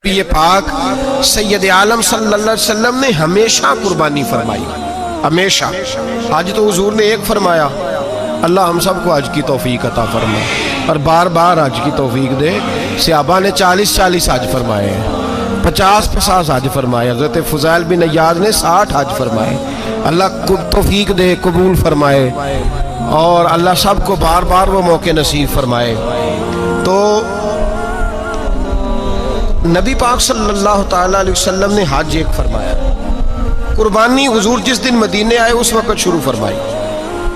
یہ پاک سید عالم صلی اللہ علیہ وسلم نے ہمیشہ قربانی فرمائی، ہمیشہ۔ آج تو حضور نے ایک فرمایا، اللہ ہم سب کو حج کی توفیق عطا فرمائے اور بار بار حج کی توفیق دے۔ صحابہ نے 40 حج فرمائے ہیں، 50 حج فرمائے، حضرت فضیل بن عیاض نے 60 حج فرمائے۔ اللہ کو توفیق دے، قبول فرمائے اور اللہ سب کو بار بار وہ موقع نصیب فرمائے۔ تو نبی پاک صلی اللہ تعالیٰ علیہ وسلم نے حج ایک فرمایا، قربانی حضور جس دن مدینے آئے اس وقت شروع فرمائی،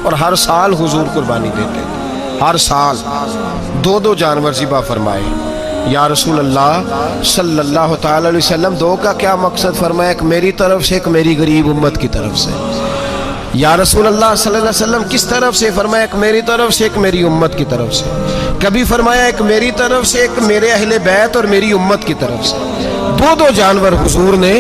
اور ہر سال حضور قربانی دیتے، ہر سال 2 جانور ذبح فرمائے۔ یا رسول اللہ صلی اللہ تعالیٰ علیہ وسلم، 2 کا کیا مقصد فرمایا؟ ایک میری طرف سے، ایک میری غریب امت کی طرف سے۔ یا رسول اللہ صلی اللہ علیہ وسلم کس طرف سے فرمایا؟ ایک میری طرف سے، ایک میری امت کی طرف سے۔ کبھی فرمایا ایک میری طرف سے، ایک میرے اہل بیت اور میری امت کی طرف سے۔ 2 جانور حضور نے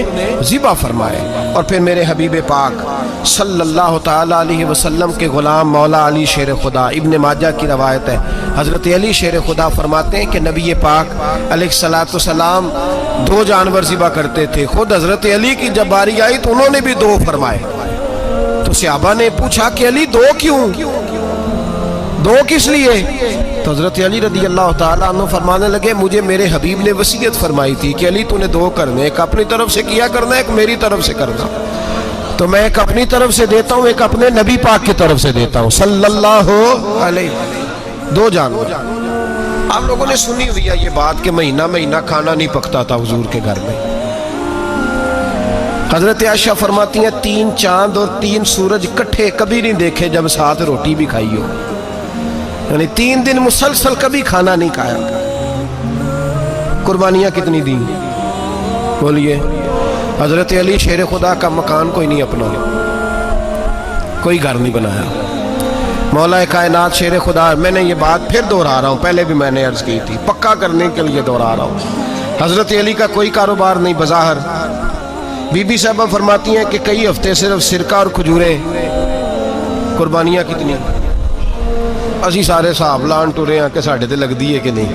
ذبح فرمائے، اور پھر میرے حبیب پاک صلی اللہ تعالیٰ علیہ وسلم کے غلام مولا علی شیر خدا، ابن ماجہ کی روایت ہے، حضرت علی شیر خدا فرماتے ہیں کہ نبی پاک علیہ الصلوۃ والسلام 2 جانور ذبح کرتے تھے۔ خود حضرت علی کی جب باری آئی تو انہوں نے بھی 2 فرمائے۔ تو صحابہ نے پوچھا کہ علی 2 کیوں؟ 2 کس لیے؟ تو حضرت علی رضی اللہ تعالیٰ عنہ فرمانے لگے، مجھے میرے حبیب نے وصیت فرمائی تھی کہ علی تو نے 2 کرنے، ایک اپنی طرف سے کیا کرنا، ایک میری طرف سے کرنا۔ تو میں ایک اپنی طرف سے دیتا ہوں، ایک اپنے نبی پاک کی طرف سے دیتا ہوں صلی اللہ علیہ۔ 2 جانور۔ آپ لوگوں نے سنی ہوئی ہے یہ بات کہ مہینہ کھانا نہیں پکتا تھا حضور کے گھر میں۔ حضرت عائشہ فرماتی ہیں 3 چاند اور 3 سورج اکٹھے کبھی نہیں دیکھے جب ساتھ روٹی بھی کھائی ہو، یعنی 3 دن مسلسل کبھی کھانا نہیں کھایا۔ قربانیاں کتنی دی بولیے؟ حضرت علی شیر خدا کا مکان کوئی نہیں اپنا، کوئی گھر نہیں بنایا۔ مولا کائنات شیر خدا، میں نے یہ بات پھر دہرا رہا ہوں، پہلے بھی میں نے عرض کی تھی، پکا کرنے کے لیے دہرا رہا ہوں۔ حضرت علی کا کوئی کاروبار نہیں بظاہر۔ بی بی صاحبہ فرماتی ہیں کہ کئی ہفتے صرف سرکہ اور کھجوریں۔ قربانیاں کتنی؟ اسی سارے صاحب لان ٹورے ہیں کہ ساڑھے تے لگ دیئے کہ نہیں،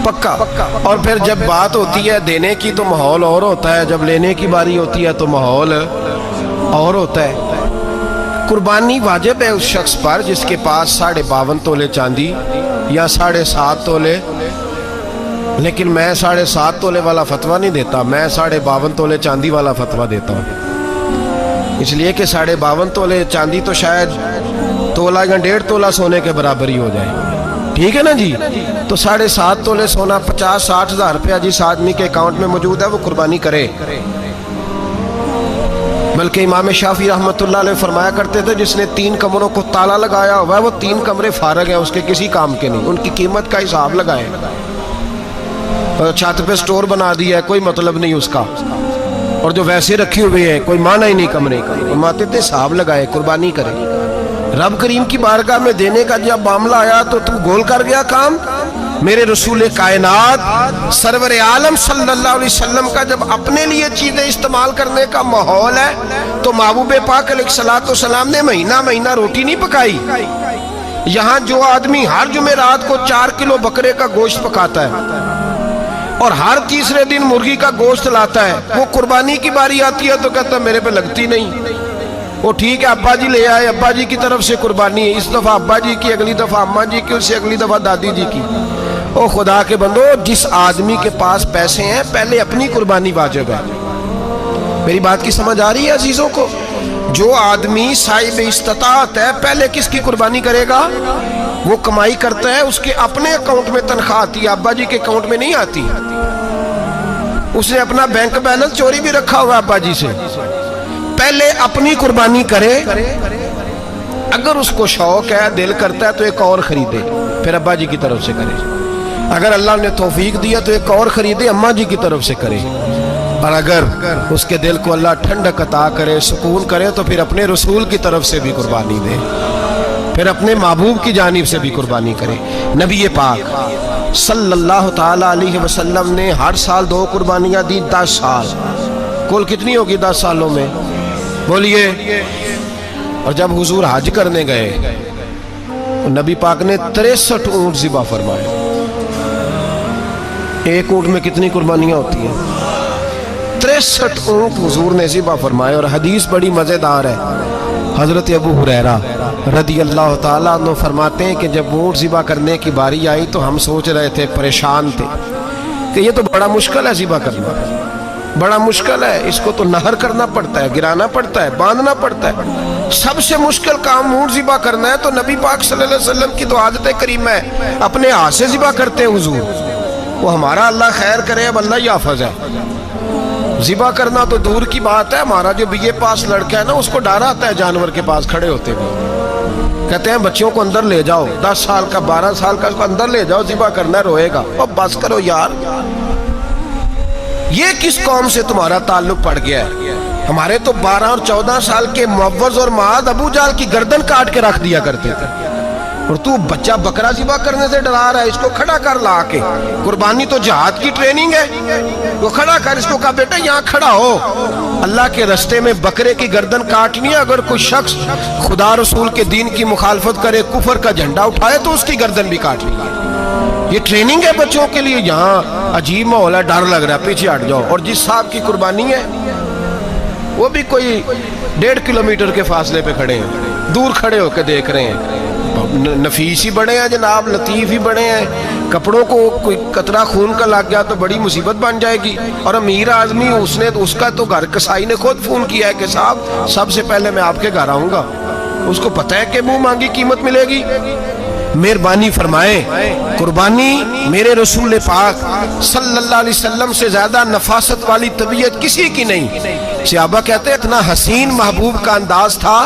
پکا۔ اور پھر جب بات ہوتی ہے دینے کی تو ماحول اور ہوتا ہے، جب لینے کی باری ہوتی ہے تو ماحول اور ہوتا ہے۔ قربانی واجب ہے اس شخص پر جس کے پاس 52.5 تولے چاندی یا 7.5 تولے، لیکن میں 7.5 تولے والا فتویٰ نہیں دیتا، میں 52.5 تولے چاندی والا فتویٰ دیتا ہوں، اس لیے کہ 52.5 تولے چاندی تو شاید تولہ یا 1.5 تولہ سونے کے برابر ہی ہو جائے، ٹھیک ہے نا جی؟ تو 7.5 تولے سونا 50-60 ہزار روپیہ جس آدمی کے اکاؤنٹ میں موجود ہے وہ قربانی کرے۔ بلکہ امام شافعی رحمۃ اللہ علیہ فرمایا کرتے تھے جس نے 3 کمروں کو تالا لگایا ہوا ہے وہ 3 کمرے فارغ ہیں، اس کے کسی کام کے نہیں، ان کی قیمت کا حساب لگائے۔ چھت پہ سٹور بنا دیا ہے، کوئی مطلب نہیں اس کا، اور جو ویسے رکھی ہوئے ہیں کوئی معنی ہی نہیں کمرے کا، فرماتے تھے حساب لگائے، قربانی کرے۔ رب کریم کی بارگاہ میں دینے کا جب معاملہ آیا تو تم گول کر گیا کام۔ میرے رسول کائنات سرور عالم صلی اللہ علیہ وسلم کا جب اپنے لیے چیزیں استعمال کرنے کا ماحول ہے تو محبوب پاک علیہ الصلوۃ والسلام نے مہینہ روٹی نہیں پکائی۔ یہاں جو آدمی ہر جمعرات کو 4 کلو بکرے کا گوشت پکاتا ہے اور ہر تیسرے دن مرغی کا گوشت لاتا ہے، وہ قربانی کی باری آتی ہے تو کہتا ہے میرے پہ لگتی نہیں۔ وہ ٹھیک ہے ابا جی لے آئے، ابا جی کی طرف سے قربانی ہے، اس دفعہ ابا جی کی، اگلی دفعہ اماں جی کی، اس سے اگلی دفعہ دادی جی کی۔ او خدا کے بندو، جس آدمی کے پاس پیسے ہیں پہلے اپنی قربانی واجب ہے۔ میری بات کی سمجھ آ رہی ہے عزیزوں کو؟ جو آدمی صاحب استطاعت ہے پہلے کس کی قربانی کرے گا؟ وہ کمائی کرتا ہے، اس کے اپنے اکاؤنٹ میں تنخواہ آتی ہے، ابا جی کے اکاؤنٹ میں نہیں آتی۔ اس نے اپنا بینک بیلنس چوری بھی رکھا ہوگا ابا جی سے۔ پہلے اپنی قربانی کرے، اگر اس کو شوق ہے، دل کرتا ہے تو ایک اور خریدے، پھر ابا جی کی طرف سے کرے۔ اگر اللہ نے توفیق دیا تو ایک اور خریدے، اماں جی کی طرف سے کرے۔ اور اگر اس کے دل کو اللہ ٹھنڈک عطا کرے، سکون کرے، تو پھر اپنے رسول کی طرف سے بھی قربانی دے، پھر اپنے محبوب کی جانب سے بھی قربانی کرے۔ نبی پاک صلی اللہ تعالیٰ علیہ وسلم نے ہر سال 2 قربانیاں دی، 10 سال۔ کل کتنی ہوگی 10 سالوں میں بولیے؟ اور جب حضور حج کرنے گئے نبی پاک نے 63 اونٹ ذبح فرمائے۔ ایک اونٹ میں کتنی قربانیاں ہوتی ہیں؟ 63 اونٹ حضور نے ذبح فرمائے. اور حدیث بڑی مزیدار ہے. حضرت ابو ہریرہ رضی اللہ تعالیٰ عنہ فرماتے ہیں کہ جب اونٹ ذبح کرنے کی باری آئی تو ہم سوچ رہے تھے، پریشان تھے کہ یہ تو بڑا مشکل ہے ذبح کرنا، بڑا مشکل ہے، اس کو تو نہر کرنا پڑتا ہے، گرانا پڑتا ہے، باندھنا پڑتا ہے. سب سے مشکل کام اونٹ ذبح کرنا ہے. تو نبی پاک صلی اللہ علیہ وسلم کی تو عادت کریمہ ہے، اپنے ہاتھ سے ذبح کرتے ہیں حضور. وہ ہمارا اللہ خیر کرے، اب اللہ ہی حافظ ہے. ذبح کرنا تو دور کی بات ہے. ہمارا جو بی اے پاس لڑکا ہے نا، اس کو ڈر آتا ہے جانور کے پاس کھڑے ہوتے ہوئے. کہتے ہیں بچوں کو اندر لے جاؤ، 10 سال کا 12 سال کا، اس کو اندر لے جاؤ، ذبح کرنا ہے، روئے گا. اور بس کرو یار، یہ کس قوم سے تمہارا تعلق پڑ گیا ہے؟ ہمارے تو 12 اور 14 سال کے معوذ اور معاذ ابو جہل کی گردن کاٹ کے رکھ دیا کرتے تھے، اور تو بچہ بکرا ذبح کرنے سے ڈرا رہا ہے. اس کو کھڑا کر لا کے. قربانی تو جہاد کی ٹریننگ ہے. وہ کھڑا کر، اس کو کہا بیٹا یہاں کھڑا ہو، اللہ کے رستے میں بکرے کی گردن کاٹنی ہے. اگر کوئی شخص خدا رسول کے دین کی مخالفت کرے، کفر کا جھنڈا اٹھائے، تو اس کی گردن بھی کاٹنی ہے. یہ ٹریننگ ہے بچوں کے لیے. یہاں عجیب ماحول ہے، ڈر لگ رہا ہے، پیچھے ہٹ جاؤ. اور جس صاحب کی قربانی ہے وہ بھی کوئی 1.5 کلومیٹر کے فاصلے پہ کھڑے ہیں، دور کھڑے ہو کے دیکھ رہے ہیں. نفیس ہی بڑے ہیں جناب، لطیف ہی بڑے ہیں. کپڑوں کو کوئی قطرہ خون کا لگ گیا تو بڑی مصیبت بن جائے گی. اور امیر آدمی، اس کا تو گھر کسائی نے خود فون کیا ہے کہ صاحب سب سے پہلے میں آپ کے گھر آؤں گا. اس کو پتہ ہے کہ منہ مانگی قیمت ملے گی. مہربانی فرمائیں، قربانی میرے رسول پاک صلی اللہ علیہ وسلم سے زیادہ نفاست والی طبیعت کسی کی نہیں. صحابہ کہتے ہیں اتنا حسین محبوب کا انداز تھا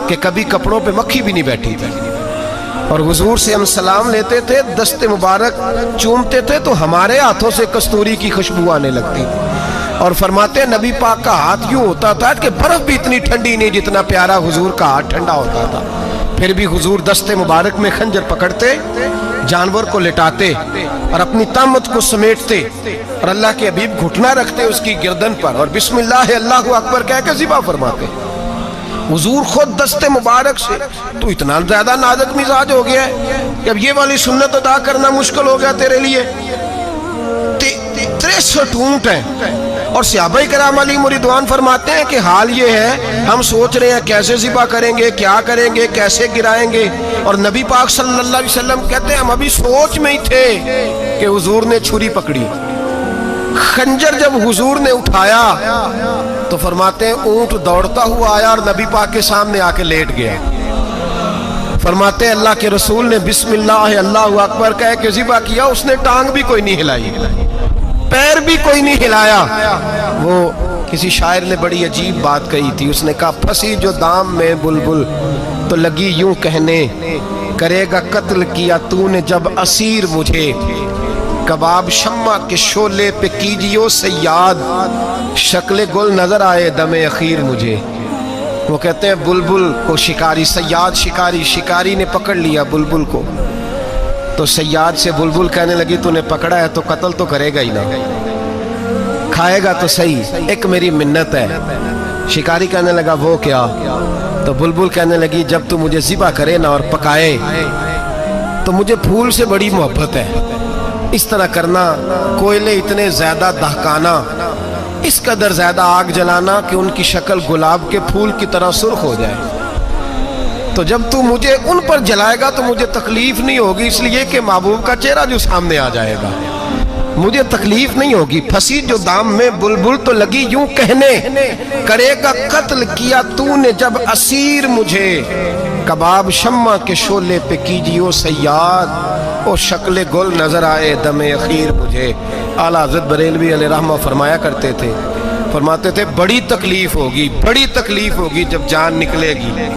کہ کبھی کپڑوں پہ مکھی بھی نہیں بیٹھی تھی. اور حضور سے ہم سلام لیتے تھے، دست مبارک چومتے تھے تو ہمارے ہاتھوں سے کستوری کی خوشبو آنے لگتی تھی. اور فرماتے ہیں نبی پاک کا ہاتھ یوں ہوتا تھا کہ برف بھی اتنی ٹھنڈی نہیں جتنا پیارا حضور کا ہاتھ ٹھنڈا ہوتا تھا. پھر بھی حضور دست مبارک میں خنجر پکڑتے، جانور کو لٹاتے اور اپنی طامت کو سمیٹتے، اور اللہ کے حبیب گھٹنا رکھتے اس کی گردن پر، اور بسم اللہ اللہ اکبر کہہ کے ذبح فرماتے. حضور خود دست مبارک سے. تو اتنا زیادہ نازک مزاج ہو گیا ہے کہ اب یہ والی سنت ادا کرنا مشکل ہو گیا تیرے لیے. 63 اونٹ ہیں. اور صحابہ کرام علیہم رضوان فرماتے ہیں کہ حال یہ ہے، ہم سوچ رہے ہیں کیسے ذبح کریں گے، کیا کریں گے، کیسے گرائیں گے. اور نبی پاک صلی اللہ علیہ وسلم کہتے ہیں ہم ابھی سوچ میں ہی تھے کہ حضور نے چھری پکڑی. خنجر جب حضور نے اٹھایا تو فرماتے ہیں اونٹ دوڑتا ہوا آیا اور نبی پاک کے سامنے آ کے لیٹ گیا. فرماتے ہیں اللہ کے رسول نے بسم اللہ اللہ اکبر کہہ کے ذبح کیا. اس نے ٹانگ بھی کوئی نہیں ہلائی، پیر بھی کوئی نہیں ہلایا. وہ کسی شاعر نے بڑی عجیب بات کہی تھی. اس نے کہا پھنسی جو دام میں بلبل تو لگی یوں کہنے، کرے گا قتل کیا تو نے جب اسیر مجھے، کباب شمع کے شعلے پہ کیجیو صیاد، شکل گل نظر آئے دم اخیر مجھے. وہ کہتے ہیں بلبل کو شکاری، صیاد شکاری نے پکڑ لیا بلبل کو. تو صیاد سے بلبل کہنے لگی تو نے پکڑا ہے تو قتل تو کرے گا ہی نہ، کھائے گا تو صحیح، ایک میری منت ہے. شکاری کہنے لگا وہ کیا؟ تو بلبل کہنے لگی جب تو مجھے ذبح کرے نا اور پکائے تو مجھے پھول سے بڑی محبت ہے. اس طرح کرنا، کوئلے اتنے زیادہ دہکانا، اس قدر زیادہ آگ جلانا کہ ان کی شکل گلاب کے پھول کی طرح سرخ ہو جائے. تو جب تو مجھے ان پر جلائے گا تو مجھے تکلیف نہیں ہوگی، اس لیے کہ محبوب کا چہرہ جو سامنے آ جائے گا مجھے تکلیف نہیں ہوگی. پھنسی جو دام میں بلبل تو لگی یوں کہنے، کرے گا قتل کیا تو نے جب اسیر مجھے، کباب شمع کے شعلے پہ کیجیو صیاد، او شکل گل نظر آئے دم اخیر مجھے. اعلیٰ حضرت بریلوی علیہ رحمہ فرمایا کرتے تھے، فرماتے تھے بڑی تکلیف ہوگی جب جان نکلے گی.